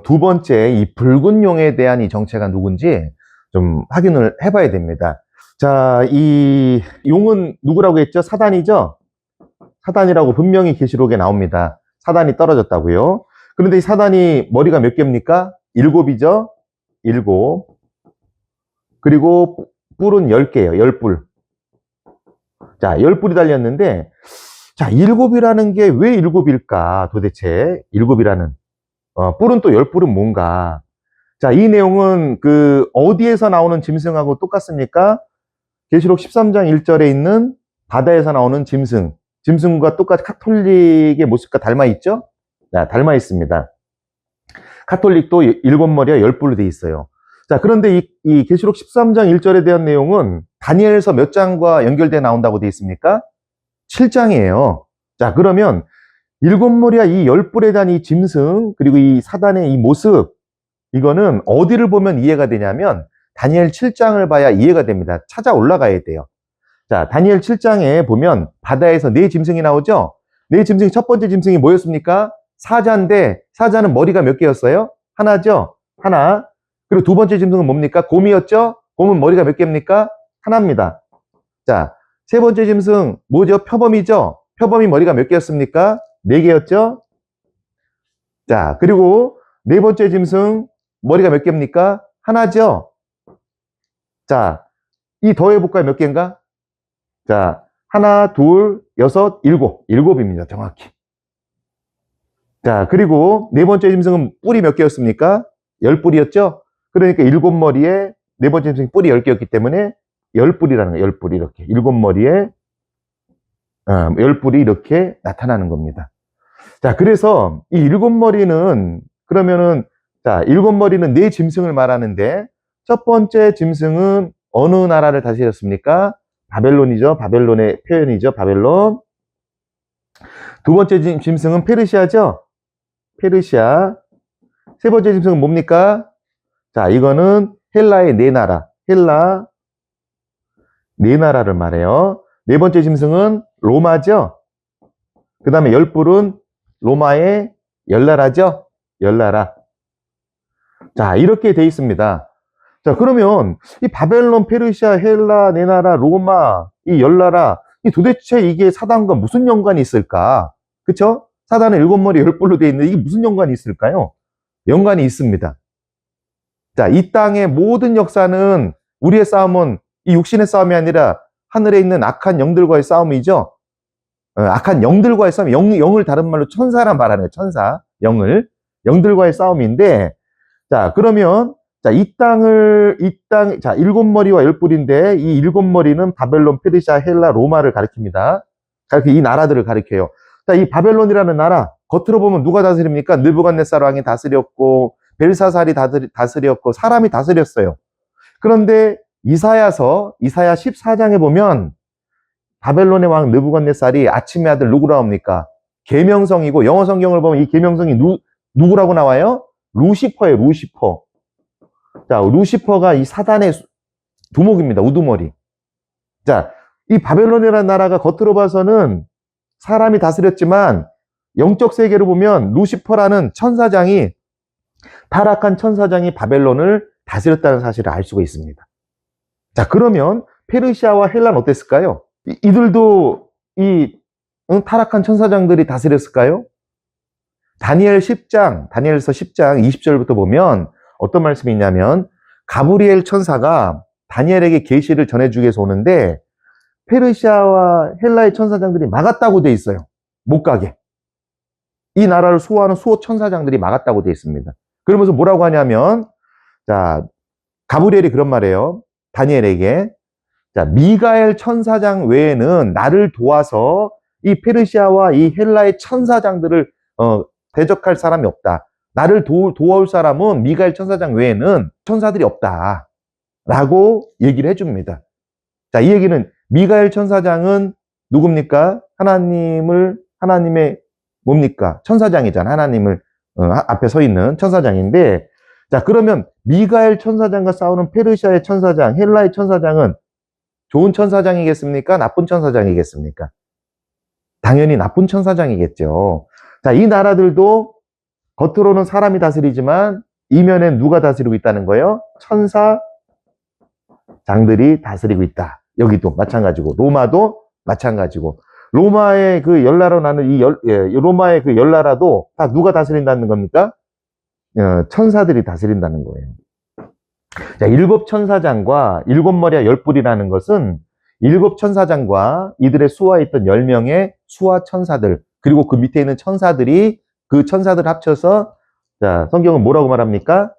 두 번째 이 붉은 용에 대한 이 정체가 누군지 좀 확인을 해봐야 됩니다. 자, 이 용은 누구라고 했죠? 사단이죠? 사단이라고 분명히 계시록에 나옵니다. 사단이 떨어졌다고요. 그런데 이 사단이 머리가 몇 개입니까? 7이죠? 7. 그리고 뿔은 10개예요. 10뿔. 자, 10뿔이 달렸는데, 자, 7이라는 게 왜 7일까? 도대체 7이라는. 뿔은 또 10뿔은 뭔가? 자, 이 내용은 어디에서 나오는 짐승하고 똑같습니까? 계시록 13장 1절에 있는 바다에서 나오는 짐승과 똑같이 카톨릭의 모습과 닮아 있죠? 네, 닮아 있습니다. 카톨릭도 7머리와 10뿔로 되어 있어요. 자, 그런데 이 계시록 13장 1절에 대한 내용은 다니엘서 몇 장과 연결돼 나온다고 되어 있습니까? 7장이에요. 자, 그러면 7머리와 이 10뿔에 대한 이 짐승, 그리고 이 사단의 이 모습, 이거는 어디를 보면 이해가 되냐면 다니엘 7장을 봐야 이해가 됩니다. 찾아 올라가야 돼요. 자, 다니엘 7장에 보면 바다에서 4짐승이 나오죠? 4짐승이 첫 번째 짐승이 뭐였습니까? 사자인데 사자는 머리가 몇 개였어요? 하나죠? 하나. 그리고 두 번째 짐승은 뭡니까? 곰이었죠? 곰은 머리가 몇 개입니까? 하나입니다. 자, 세 번째 짐승 뭐죠? 표범이죠? 표범이 머리가 몇 개였습니까? 4개였죠? 자, 그리고 네 번째 짐승 머리가 몇 개입니까? 하나죠? 자, 이 더해볼까요? 몇 개인가? 자, 하나, 둘, 여섯, 일곱. 7입니다. 정확히. 자, 그리고 네 번째 짐승은 뿔이 몇 개였습니까? 10뿔이었죠? 그러니까 7머리에 네 번째 짐승이 뿔이 10개였기 때문에 10뿔이라는 거예요. 10뿔 이렇게. 7머리에 10뿔이 이렇게 나타나는 겁니다. 자, 그래서 이 7머리는 그러면은 자, 7머리는 네 짐승을 말하는데 첫 번째 짐승은 어느 나라를 다스렸습니까? 바벨론이죠. 바벨론의 표현이죠. 바벨론. 두 번째 짐승은 페르시아죠. 페르시아. 세 번째 짐승은 뭡니까? 자, 이거는 헬라의 네 나라. 헬라 네 나라를 말해요. 네 번째 짐승은 로마죠. 그 다음에 10뿔은 로마의 10나라죠. 10나라. 자, 이렇게 돼 있습니다. 자, 그러면 이 바벨론, 페르시아, 헬라, 네 나라, 로마, 이 10나라, 이 도대체 이게 사단과 무슨 연관이 있을까? 그쵸? 사단은 7머리 10뿔로 되어 있는데 이게 무슨 연관이 있을까요? 연관이 있습니다. 자, 이 땅의 모든 역사는 우리의 싸움은 이 육신의 싸움이 아니라 하늘에 있는 악한 영들과의 싸움이죠. 악한 영들과의 싸움, 영을 다른 말로 천사란 말하네요. 천사, 영들과의 싸움인데, 자, 그러면 자, 자, 7머리와 10뿔인데 이 7머리는 바벨론, 페르시아, 헬라, 로마를 가리킵니다. 이 나라들을 가리켜요. 자, 이 바벨론이라는 나라, 겉으로 보면 누가 다스립니까? 느부갓네살 왕이 다스렸고, 벨사살이 다스렸고, 사람이 다스렸어요. 그런데 이사야 14장에 보면 바벨론의 왕 느부갓네살이 아침의 아들 누구라 합니까? 계명성이고, 영어 성경을 보면 이 계명성이 누구라고 나와요? 루시퍼예요, 루시퍼. 자, 루시퍼가 이 사단의 두목입니다. 우두머리. 자, 이 바벨론이라는 나라가 겉으로 봐서는 사람이 다스렸지만 영적 세계로 보면 루시퍼라는 천사장이 타락한 천사장이 바벨론을 다스렸다는 사실을 알 수가 있습니다. 자, 그러면 페르시아와 헬라는 어땠을까요? 이들도 타락한 천사장들이 다스렸을까요? 다니엘서 10장 20절부터 보면 어떤 말씀이 있냐면 가브리엘 천사가 다니엘에게 계시를 전해주기 위해서 오는데 페르시아와 헬라의 천사장들이 막았다고 돼 있어요. 못 가게. 이 나라를 수호하는 수호 천사장들이 막았다고 돼 있습니다. 그러면서 뭐라고 하냐면 자, 가브리엘이 그런 말이에요. 다니엘에게 자, 미가엘 천사장 외에는 나를 도와서 이 페르시아와 이 헬라의 천사장들을 대적할 사람이 없다. 나를 도와올 사람은 미가엘 천사장 외에는 천사들이 없다. 라고 얘기를 해줍니다. 자, 이 얘기는 미가엘 천사장은 누굽니까? 하나님의 뭡니까? 천사장이잖아. 하나님을 앞에 서 있는 천사장인데 자, 그러면 미가엘 천사장과 싸우는 페르시아의 천사장, 헬라의 천사장은 좋은 천사장이겠습니까? 나쁜 천사장이겠습니까? 당연히 나쁜 천사장이겠죠. 자, 이 나라들도 겉으로는 사람이 다스리지만 이면엔 누가 다스리고 있다는 거예요? 천사장들이 다스리고 있다. 여기도 마찬가지고 로마도 마찬가지고 로마의 그 열나라 나는 로마의 그 열나라도 다 누가 다스린다는 겁니까? 천사들이 다스린다는 거예요. 자, 일곱 천사장과 일곱 머리와 열 뿔이라는 것은 일곱 천사장과 이들의 수하에 있던 10명의 수하 천사들, 그리고 그 밑에 있는 천사들이 그 천사들 합쳐서, 자, 성경은 뭐라고 말합니까?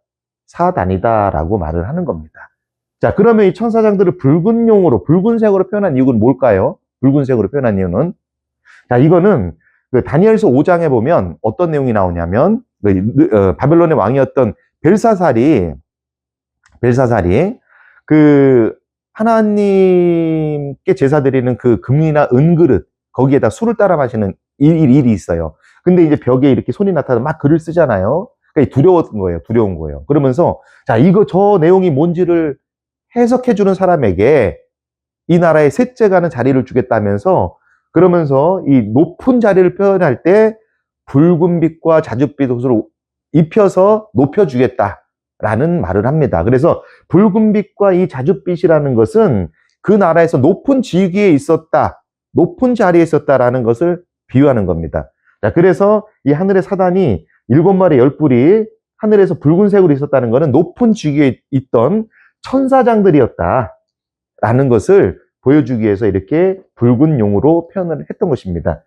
사단이다라고 말을 하는 겁니다. 자, 그러면 이 천사장들을 붉은색으로 표현한 이유는 뭘까요? 붉은색으로 표현한 이유는, 자, 이거는 그 다니엘서 5장에 보면 어떤 내용이 나오냐면, 바벨론의 왕이었던 벨사살이 그 하나님께 제사 드리는 그 금이나 은그릇 거기에다 술을 따라 마시는 일이 있어요. 근데 이제 벽에 이렇게 손이 나타나서 막 글을 쓰잖아요. 그러니까 두려운 거예요. 그러면서 자, 이거 저 내용이 뭔지를 해석해 주는 사람에게 이 나라의 셋째가는 자리를 주겠다면서, 그러면서 이 높은 자리를 표현할 때 붉은 빛과 자줏빛 옷을 입혀서 높여주겠다라는 말을 합니다. 그래서 붉은 빛과 이 자줏빛이라는 것은 그 나라에서 높은 직위에 있었다, 높은 자리에 있었다라는 것을 비유하는 겁니다. 자, 그래서 이 하늘의 사단이 일곱 마리 열 뿔이 하늘에서 붉은색으로 있었다는 것은 높은 직위에 있던 천사장들이었다라는 것을 보여주기 위해서 이렇게 붉은 용으로 표현을 했던 것입니다.